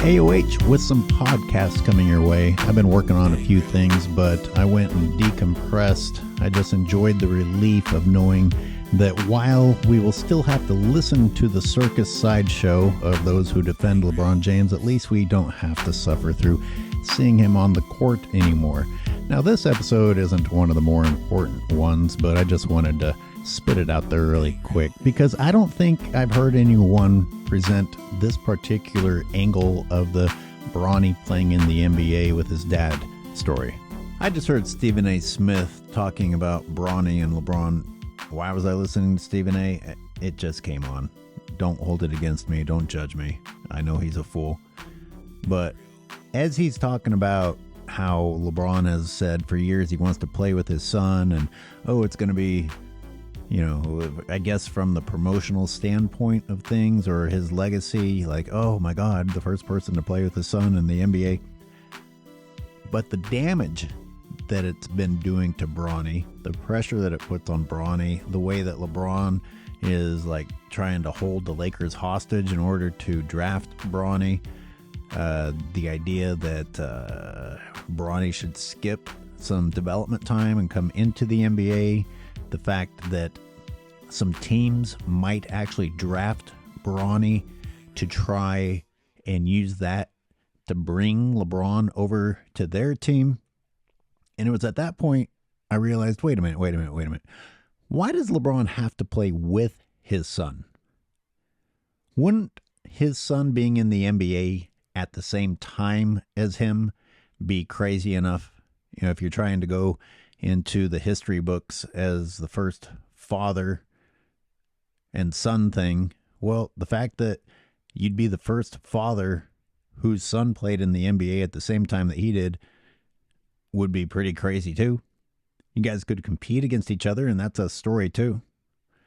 AOH with some podcasts coming your way. I've been working on a few things, but I went and decompressed. I just enjoyed the relief of knowing that while we will still have to listen to the circus sideshow of those who defend LeBron James, at least we don't have to suffer through seeing him on the court anymore. Now, this episode isn't one of the more important ones, but I just wanted to spit it out there really quick because I don't think I've heard anyone present this particular angle of the Bronny playing in the NBA with his dad story. I just heard Stephen A. Smith talking about Bronny and LeBron. Why was I listening to Stephen A? It just came on. Don't hold it against me. Don't judge me. I know he's a fool. But as he's talking about how LeBron has said for years he wants to play with his son and, it's going to be, I guess from the promotional standpoint of things or his legacy, like, oh my God, the first person to play with his son in the NBA. But the damage that it's been doing to Bronny, the pressure that it puts on Bronny, the way that LeBron is like trying to hold the Lakers hostage in order to draft Bronny, the idea that Bronny should skip some development time and come into the NBA, the fact that some teams might actually draft Bronny to try and use that to bring LeBron over to their team. And it was at that point I realized, wait a minute. Why does LeBron have to play with his son? Wouldn't his son being in the NBA at the same time as him be crazy enough? If you're trying to go into the history books as the first father and son thing, well, the fact that you'd be the first father whose son played in the NBA at the same time that he did would be pretty crazy too. You guys could compete against each other, and that's a story too.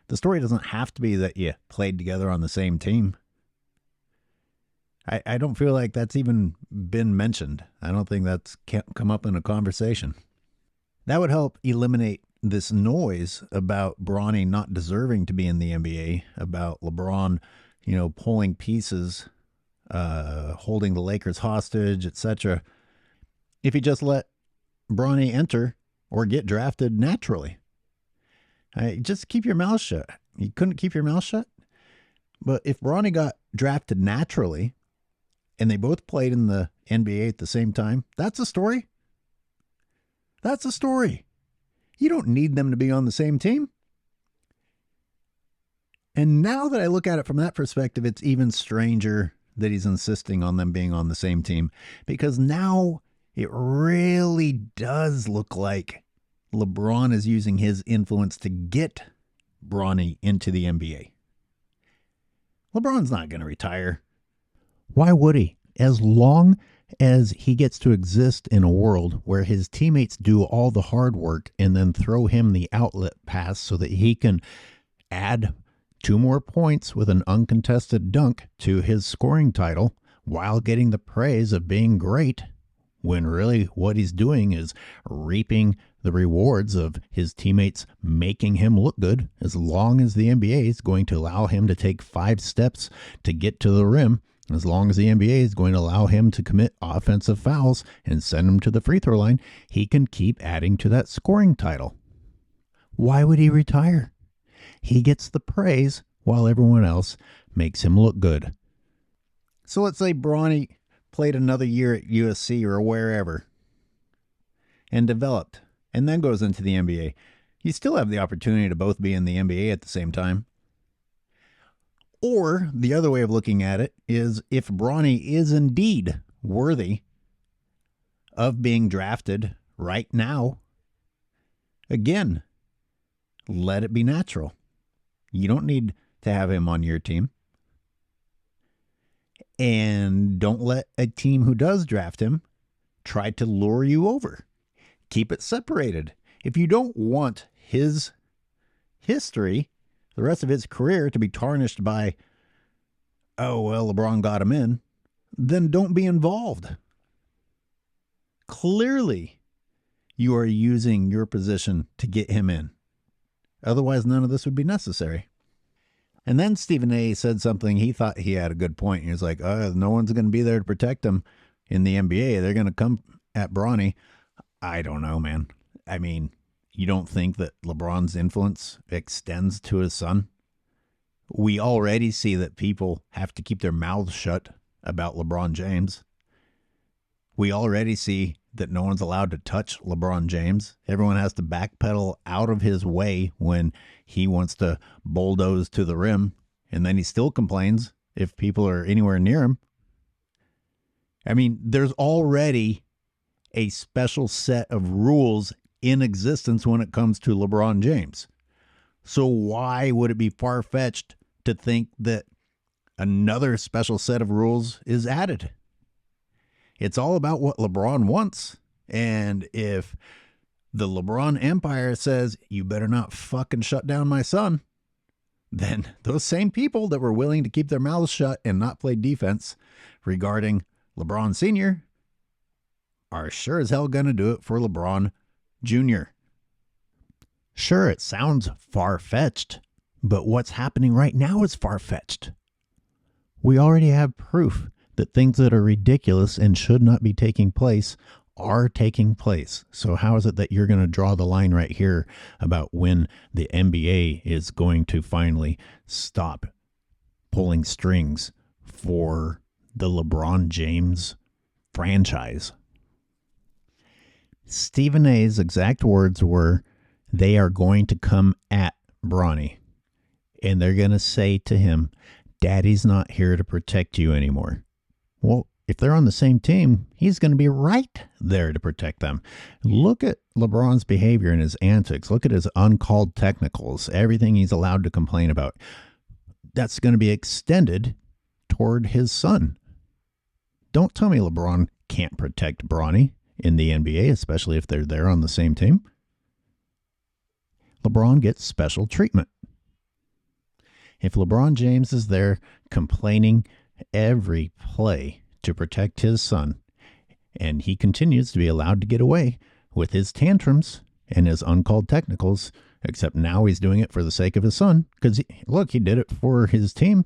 The story doesn't have to be that you played together on the same team. I don't feel like that's even been mentioned. I don't think that's come up in a conversation. That would help eliminate this noise about Bronny not deserving to be in the NBA, about LeBron, pulling pieces, holding the Lakers hostage, etc. If he just let Bronny enter or get drafted naturally. Just keep your mouth shut. You couldn't keep your mouth shut? But if Bronny got drafted naturally and they both played in the NBA at the same time, that's a story. That's a story. You don't need them to be on the same team. And now that I look at it from that perspective, it's even stranger that he's insisting on them being on the same team, because now it really does look like LeBron is using his influence to get Bronny into the NBA. LeBron's not going to retire. Why would he? As long as he gets to exist in a world where his teammates do all the hard work and then throw him the outlet pass so that he can add 2 more points with an uncontested dunk to his scoring title while getting the praise of being great, when really what he's doing is reaping the rewards of his teammates making him look good, as long as the NBA is going to allow him to take 5 steps to get to the rim, as long as the NBA is going to allow him to commit offensive fouls and send him to the free throw line, he can keep adding to that scoring title. Why would he retire? He gets the praise while everyone else makes him look good. So let's say Bronny played another year at USC or wherever and developed and then goes into the NBA. You still have the opportunity to both be in the NBA at the same time. Or the other way of looking at it is, if Bronny is indeed worthy of being drafted right now, again, let it be natural. You don't need to have him on your team. And don't let a team who does draft him try to lure you over. Keep it separated. If you don't want his history, the rest of his career, to be tarnished by, LeBron got him in, then don't be involved. Clearly, you are using your position to get him in. Otherwise, none of this would be necessary. And then Stephen A. said something. He thought he had a good point. He was like, no one's going to be there to protect him in the NBA. They're going to come at Bronny. I don't know, man. I mean, you don't think that LeBron's influence extends to his son? We already see that people have to keep their mouths shut about LeBron James. We already see that no one's allowed to touch LeBron James. Everyone has to backpedal out of his way when he wants to bulldoze to the rim, and then he still complains if people are anywhere near him. I mean, there's already a special set of rules in existence when it comes to LeBron James. So why would it be far-fetched to think that another special set of rules is added? It's all about what LeBron wants. And if the LeBron empire says, you better not fucking shut down my son, then those same people that were willing to keep their mouths shut and not play defense regarding LeBron Sr. are sure as hell going to do it for LeBron Jr. Sure, it sounds far-fetched, but what's happening right now is far-fetched. We already have proof that things that are ridiculous and should not be taking place are taking place. So how is it that you're going to draw the line right here about when the NBA is going to finally stop pulling strings for the LeBron James franchise? Stephen A's exact words were, they are going to come at Bronny, and they're going to say to him, Daddy's not here to protect you anymore. Well, if they're on the same team, he's going to be right there to protect them. Look at LeBron's behavior and his antics. Look at his uncalled technicals, everything he's allowed to complain about. That's going to be extended toward his son. Don't tell me LeBron can't protect Bronny in the NBA, especially if they're there on the same team. LeBron gets special treatment. If LeBron James is there complaining every play to protect his son, and he continues to be allowed to get away with his tantrums and his uncalled technicals, except now he's doing it for the sake of his son, because look, he did it for his team.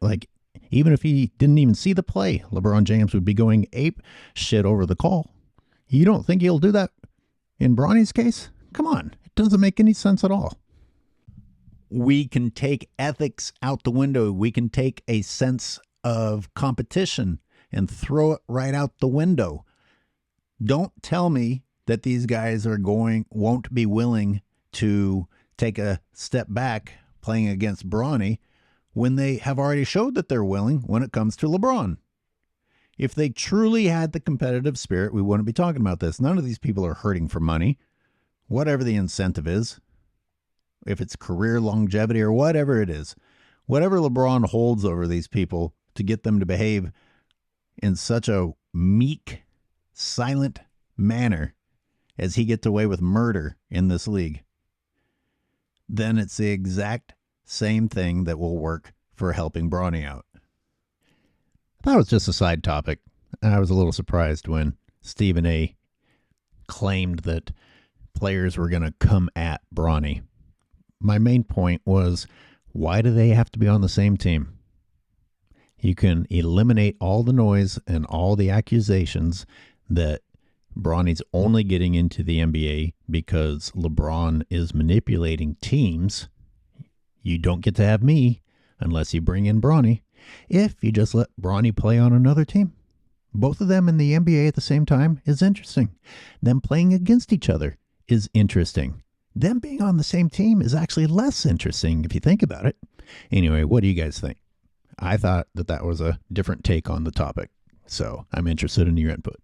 Like, even if he didn't even see the play, LeBron James would be going ape shit over the call. You don't think he'll do that in Bronny's case? Come on, it doesn't make any sense at all. We can take ethics out the window. We can take a sense of competition and throw it right out the window. Don't tell me that these guys won't be willing to take a step back playing against Bronny when they have already showed that they're willing when it comes to LeBron. If they truly had the competitive spirit, we wouldn't be talking about this. None of these people are hurting for money, whatever the incentive is. If it's career longevity or whatever it is, whatever LeBron holds over these people to get them to behave in such a meek, silent manner as he gets away with murder in this league, then it's the exact same thing that will work for helping Bronny out. That was just a side topic. I was a little surprised when Stephen A. claimed that players were going to come at Bronny. My main point was, why do they have to be on the same team? You can eliminate all the noise and all the accusations that Bronny's only getting into the NBA because LeBron is manipulating teams. You don't get to have me unless you bring in Bronny. If you just let Bronny play on another team, both of them in the NBA at the same time is interesting. Them playing against each other is interesting. Them being on the same team is actually less interesting if you think about it. Anyway, what do you guys think? I thought that was a different take on the topic, so I'm interested in your input.